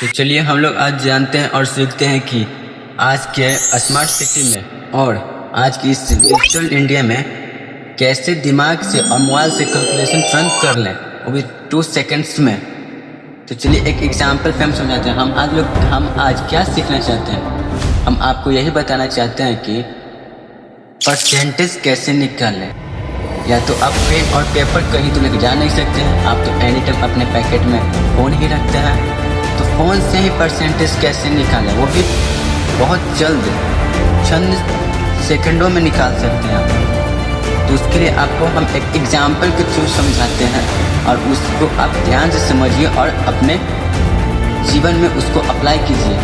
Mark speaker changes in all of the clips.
Speaker 1: तो चलिए हम लोग आज जानते हैं और सीखते हैं कि आज के स्मार्ट सिटी में और आज की इस डिजिटल इंडिया में कैसे दिमाग से और मोबाइल से कैलकुलेशन तुरंत कर लें, वो भी 2 सेकंड्स में। तो चलिए एक एग्जांपल पे हम समझाते हैं। हम आज क्या सीखना चाहते हैं। हम आपको यही बताना चाहते हैं कि परसेंटेज कैसे निकालें। या तो आप पेन और पेपर कहीं तो लेके जा नहीं सकते हैं, आप तो एनी टाइम अपने पैकेट में फ़ोन ही रखते हैं। तो फ़ोन से ही परसेंटेज कैसे निकालें, वो भी बहुत जल्द चंद सेकंडों में निकाल सकते हैं आप। तो उसके लिए आपको हम एक एग्जाम्पल के थ्रू समझाते हैं और उसको आप ध्यान से समझिए और अपने जीवन में उसको अप्लाई कीजिए।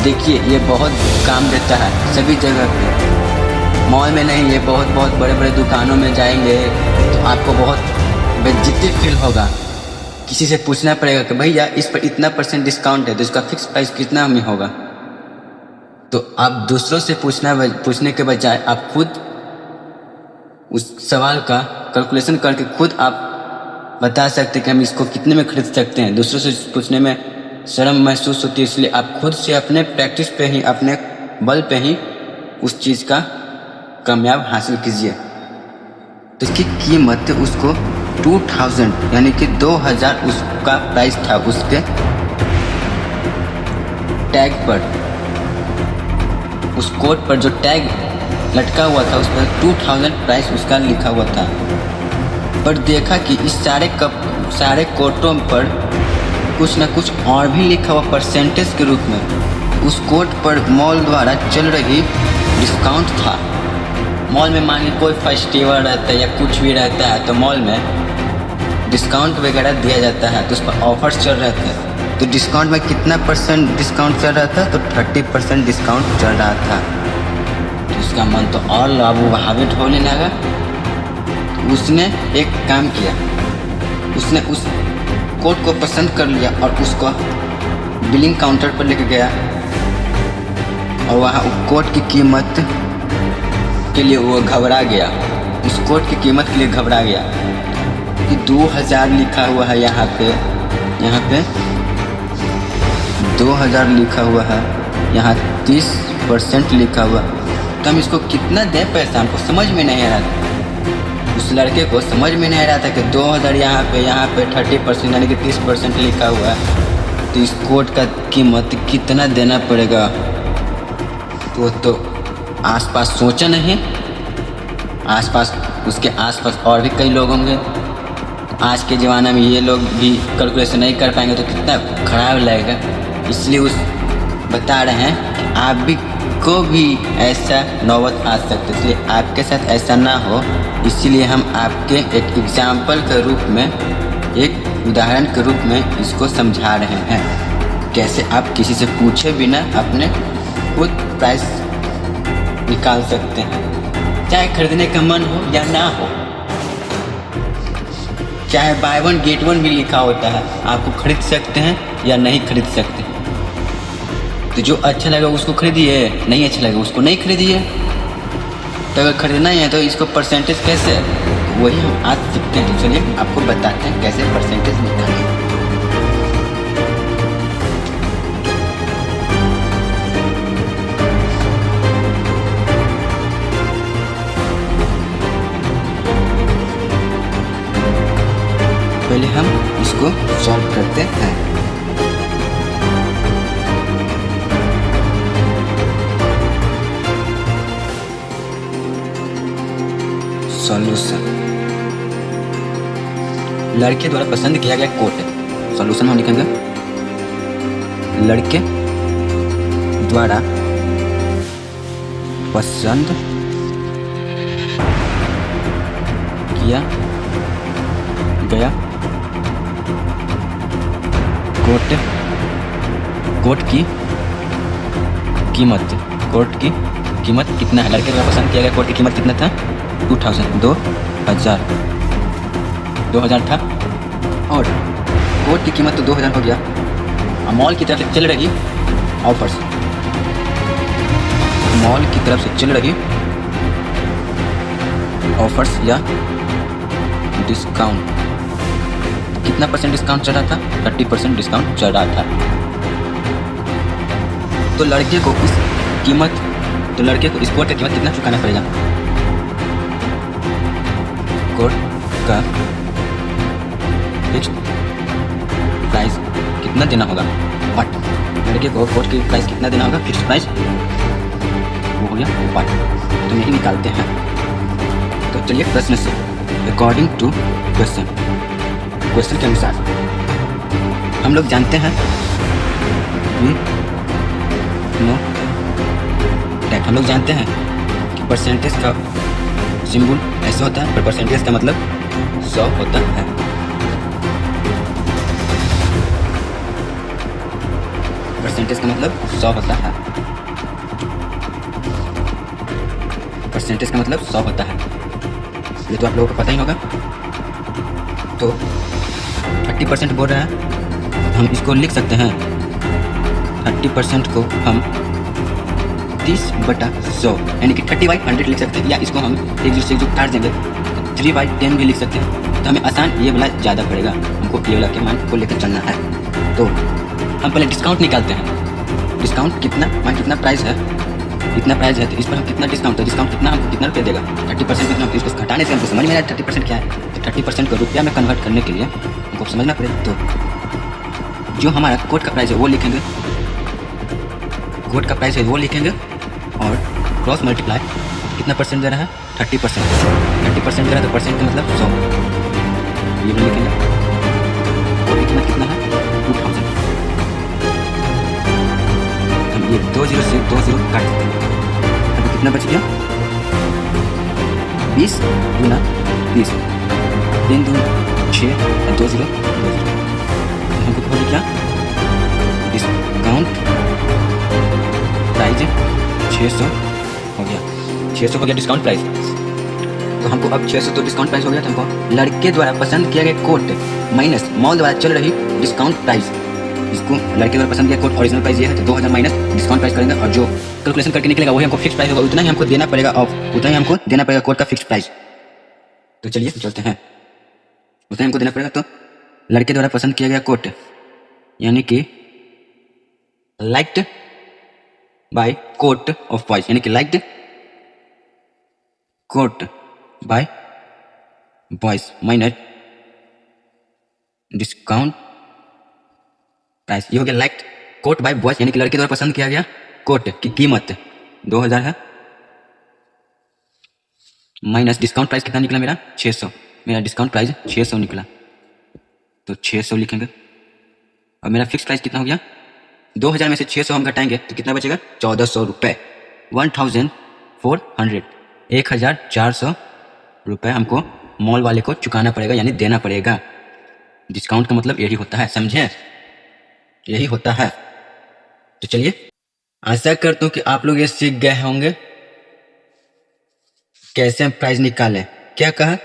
Speaker 1: देखिए ये बहुत काम देता है सभी जगह पे। मॉल में नहीं, ये बहुत बड़े बड़े दुकानों में जाएंगे तो आपको बहुत बेइज्जती फील होगा। किसी से पूछना पड़ेगा कि भैया इस पर इतना % डिस्काउंट है तो इसका फिक्स प्राइस कितना में होगा। तो आप दूसरों से पूछने के बजाय आप खुद उस सवाल का कैलकुलेशन करके खुद आप बता सकते हैं कि हम इसको कितने में खरीद सकते हैं। दूसरों से पूछने में शर्म महसूस होती है, इसलिए आप खुद से अपने प्रैक्टिस पे ही, अपने बल पे ही उस चीज़ का कामयाब हासिल कीजिए। तो इसकी कीमत उसको 2000 यानी कि 2000 उसका प्राइस था। उसके टैग पर, उस कोट पर जो टैग लटका हुआ था उस पर 2000 प्राइस उसका लिखा हुआ था। पर देखा कि इस सारे कोटों पर कुछ ना कुछ और भी लिखा हुआ परसेंटेज के रूप में। उस कोट पर मॉल द्वारा चल रही डिस्काउंट था। मॉल में मान लीजिए कोई फेस्टिवल रहता है या कुछ भी रहता है तो मॉल में डिस्काउंट वगैरह दिया जाता है, तो उस पर ऑफर्स चल रहे थे। तो डिस्काउंट में कितना % डिस्काउंट चल रहा था, तो 30% डिस्काउंट चल रहा था। तो उसका मन तो और लाभान्वित होने लगा। तो उसने एक काम किया, उसने उस कोट को पसंद कर लिया और उसको बिलिंग काउंटर पर लेके गया और वहाँ उस कोट की कीमत के लिए वो घबरा गया। उस कोट की कीमत के लिए घबरा गया कि 2000 लिखा हुआ है यहाँ पे 2000 लिखा हुआ है, यहाँ 30% लिखा हुआ। तो हम इसको कितना दें पैसा, हमको समझ में नहीं आ रहा था। उस लड़के को समझ में नहीं आ रहा था कि 2000 यहाँ पे 30% यानी कि 30% लिखा हुआ है, तो इस कोट का कीमत कितना देना पड़ेगा। तो आसपास सोचा नहीं। उसके आसपास और भी कई लोग होंगे। आज के ज़माने में ये लोग भी कैलकुलेशन नहीं कर पाएंगे तो कितना खराब लगेगा। इसलिए बता रहे हैं कि आप भी को भी ऐसा नौबत आ सकती है, इसलिए आपके साथ ऐसा ना हो। इसीलिए हम आपके एक एग्जाम्पल के रूप में, एक उदाहरण के रूप में इसको समझा रहे हैं। कैसे आप किसी से पूछे बिना अपने खुद प्राइस निकाल सकते हैं, चाहे खरीदने का मन हो या ना हो। चाहे बाय 1 गेट 1 भी लिखा होता है, आपको खरीद सकते हैं या नहीं खरीद सकते। तो जो अच्छा लगा उसको खरीदिए, नहीं अच्छा लगा उसको नहीं खरीदिए। तो अगर खरीदना ही है तो इसको परसेंटेज कैसे है, वही हम आज सीखते हैं। तो चलिए आपको बताते हैं कैसे परसेंटेज निकालें। पहले हम इसको सॉल्व करते हैं। सॉल्यूशन, लड़के द्वारा पसंद किया गया कोट है। सॉल्यूशन हम लिखेंगे लड़के द्वारा पसंद किया गया कोट की कीमत कितना है। लड़के द्वारा पसंद किया गया कोट की कीमत कितना था, 2000 था। और कोट की कीमत तो 2000 हो गया। मॉल की तरफ से चल रही ऑफर्स, मॉल की तरफ से चल रही ऑफर्स या डिस्काउंट, कितना % डिस्काउंट चल रहा था, 30% डिस्काउंट चल रहा था। तो लड़के को इस कोट का कीमत कितना चुकाना पड़ेगा? कोट का फिक्स प्राइस कितना देना होगा? बट लड़के को कोट की प्राइस कितना देना होगा? फिक्स प्राइस, वो हो गया बट। तो यही निकालते हैं। तो चलिए प्रश्न से, अकॉर्डिंग टू क्वेश्चन के अनुसार हम लोग जानते हैं हम लोग जानते हैं कि परसेंटेज का सिंबल ऐसे होता है, पर परसेंटेज का मतलब 100 होता है। परसेंटेज का मतलब 100 होता है। परसेंटेज का मतलब 100 होता है, ये तो आप लोगों को पता ही होगा। तो 30% बोल रहा है, हम इसको लिख सकते हैं 30% को हम 30/100 यानी कि 30/100 लिख सकते हैं, या इसको हम एक दूसरे से जो काट देंगे 3/10 भी लिख सकते हैं। तो हमें आसान ये वाला ज़्यादा पड़ेगा, हमको ये वाला के मान को लेकर चलना है। तो हम पहले डिस्काउंट निकालते हैं। डिस्काउंट कितना, मान कितना प्राइस है, इतना प्राइस है, तो इस पर हम कितना डिस्काउंट है, डिस्काउंट कितना हमको कितना रुपये देगा? 30% कितना, इसको घटाने से हमको समझ में आया 30% क्या है। तो 30% को रुपया में कन्वर्ट करने के लिए हमको समझना पड़ेगा। तो जो हमारा कोट का प्राइस है वो लिखेंगे, कोट का प्राइस है वो लिखेंगे, और क्रॉस मल्टीप्लाई कितना परसेंट दे रहा है? 30%। 30% दे रहा है तो परसेंट का मतलब 100, ये भी लिखेंगे। कोट की कीमत कितना है? 2000। हम ये 20 से 20 काट देते हैं, अभी कितना बच गया? 20 गुना 30, 3 2 6 और 20 हमको हो गया क्या? डिस्काउंट प्राइस 600 हो गया, 600 हो गया डिस्काउंट प्राइस। तो हमको अब 600 तो डिस्काउंट प्राइस हो गया, तो हमको लड़के द्वारा पसंद किया गया कोट माइनस मॉल द्वारा चल रही डिस्काउंट प्राइस, इसको लड़के द्वारा पसंद किया कोट ओरिजिनल प्राइस ये है, तो 2000 माइनस डिस्काउंट प्राइस करेंगे, और जो कैलकुलेशन करके निकलेगा वही हमको फिक्स प्राइस होगा, उतना ही हमको देना पड़ेगा, और उतना ही हमको देना पड़ेगा कोट का फिक्स प्राइस। तो चलिए चलते हैं, उतना ही हमको देना पड़ेगा। तो लड़के द्वारा पसंद किया गया कोट यानी कि liked by coat of boys, यानी कि liked coat by boys minus discount price, ये हो गया लाइक्ड कोट बाय बॉयज, यानी कि लड़के द्वारा पसंद किया गया कोट की कीमत 2000 है, माइनस डिस्काउंट प्राइस कितना निकला मेरा? 600। मेरा डिस्काउंट प्राइस 600 निकला, तो 600 लिखेंगे। और मेरा फिक्स प्राइस कितना हो गया? 2000 में से 600 हम घटाएंगे तो कितना बचेगा? 1400 रुपये, 1400, 1400 रुपये हमको मॉल वाले को चुकाना पड़ेगा, यानी देना पड़ेगा। डिस्काउंट का मतलब यही होता है, समझे? यही होता है। तो चलिए, आशा करता हूँ कि आप लोग ये सीख गए होंगे कैसे हम प्राइस निकालें। क्या कहा?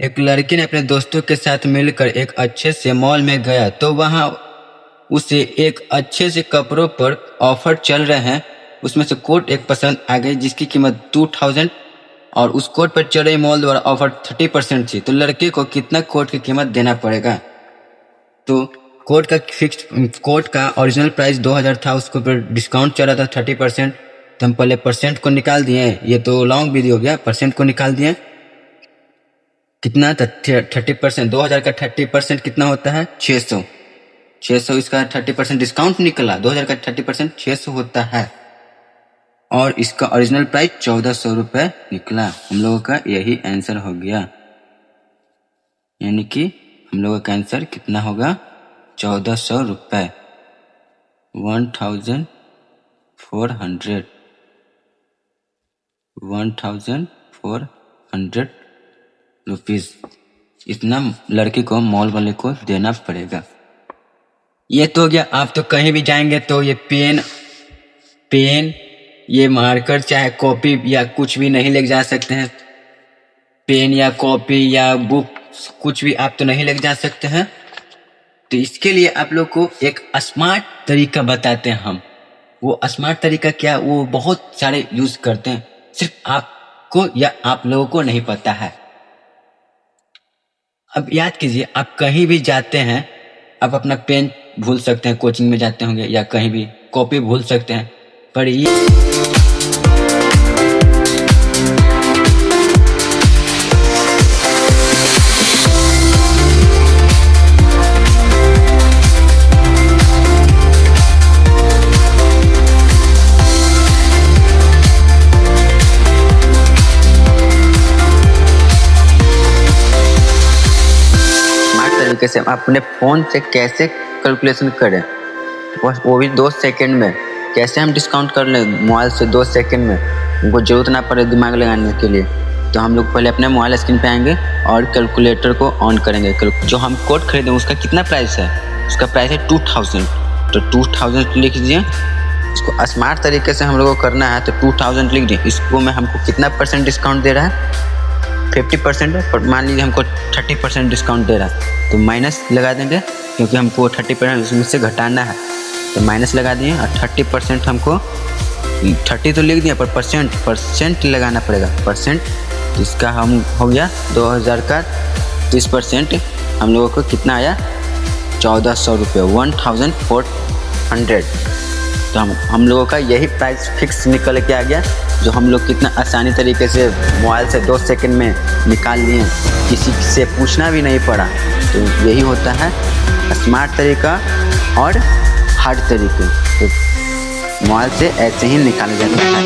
Speaker 1: एक लड़की ने अपने दोस्तों के साथ मिलकर एक अच्छे से मॉल में गया, तो वहाँ उसे एक अच्छे से कपड़ों पर ऑफर चल रहे हैं, उसमें से कोट एक पसंद आ गई जिसकी कीमत 2000, और उस कोट पर चल रही मॉल द्वारा ऑफर 30% थी। तो लड़के को कितना कोट की कीमत देना पड़ेगा? तो कोट का ओरिजिनल प्राइस 2000 था, उसको पर डिस्काउंट चल रहा था 30%। तो हम पहले परसेंट को निकाल दिए, ये तो लॉन्ग वीडियो हो गया, परसेंट को निकाल दिए। कितना था? 30%, 2000 का 30% कितना होता है? 600। 600 इसका 30% डिस्काउंट निकला, 2000 का 30% 600 होता है, और इसका ओरिजिनल प्राइस 1400 रुपये निकला। हम लोगों का यही आंसर हो गया, यानी कि हम लोगों का आंसर कितना होगा? 1400 रुपये, 1400, 1400 रुपीज़, इतना लड़के को मॉल वाले को देना पड़ेगा। ये तो हो गया। आप तो कहीं भी जाएंगे तो ये पेन, ये मार्कर, चाहे कॉपी या कुछ भी नहीं ले जा सकते हैं। पेन या कॉपी या बुक कुछ भी आप तो नहीं ले जा सकते हैं। तो इसके लिए आप लोग को एक स्मार्ट तरीका बताते हैं हम। वो स्मार्ट तरीका क्या? वो बहुत सारे यूज करते हैं, सिर्फ आपको या आप लोगों को नहीं पता है। अब याद कीजिए, आप कहीं भी जाते हैं, आप अपना पेन भूल सकते हैं, कोचिंग में जाते होंगे, या कहीं भी कॉपी भूल सकते हैं, पर ये तरीके से हम अपने फ़ोन से कैसे कैलकुलेशन करें, वो भी 2 सेकंड में। कैसे हम डिस्काउंट कर लें मोबाइल से 2 सेकंड में, उनको ज़रूरत ना पड़े दिमाग लगाने के लिए। तो हम लोग पहले अपने मोबाइल स्क्रीन पे आएंगे और कैलकुलेटर को ऑन करेंगे। जो हम कोड खरीदें उसका कितना प्राइस है, उसका प्राइस है 2000। तो 2000 लिख दीजिए। इसको स्मार्ट तरीके से हम लोग को करना है, तो 2000 लिख दिए। इसको में हमको कितना % डिस्काउंट दे रहा है, 50%। पर मान लीजिए हमको 30% डिस्काउंट दे रहा है, तो माइनस लगा देंगे, क्योंकि हमको 30% उसमें से घटाना है। तो माइनस लगा दिए और 30% हमको 30 तो लिख दिया, पर परसेंट लगाना पड़ेगा। परसेंट तो इसका हम हो गया 2000 का 30%। हम लोगों को कितना आया, 1400 रुपये, 1400। तो हम लोगों का यही प्राइस फिक्स निकल के आ गया, जो हम लोग कितना आसानी तरीके से मोबाइल से 2 सेकंड में निकाल लिए, किसी से पूछना भी नहीं पड़ा। तो यही होता है स्मार्ट तरीका और हार्ड तरीके। तो मोबाइल से ऐसे ही निकाला जाता है।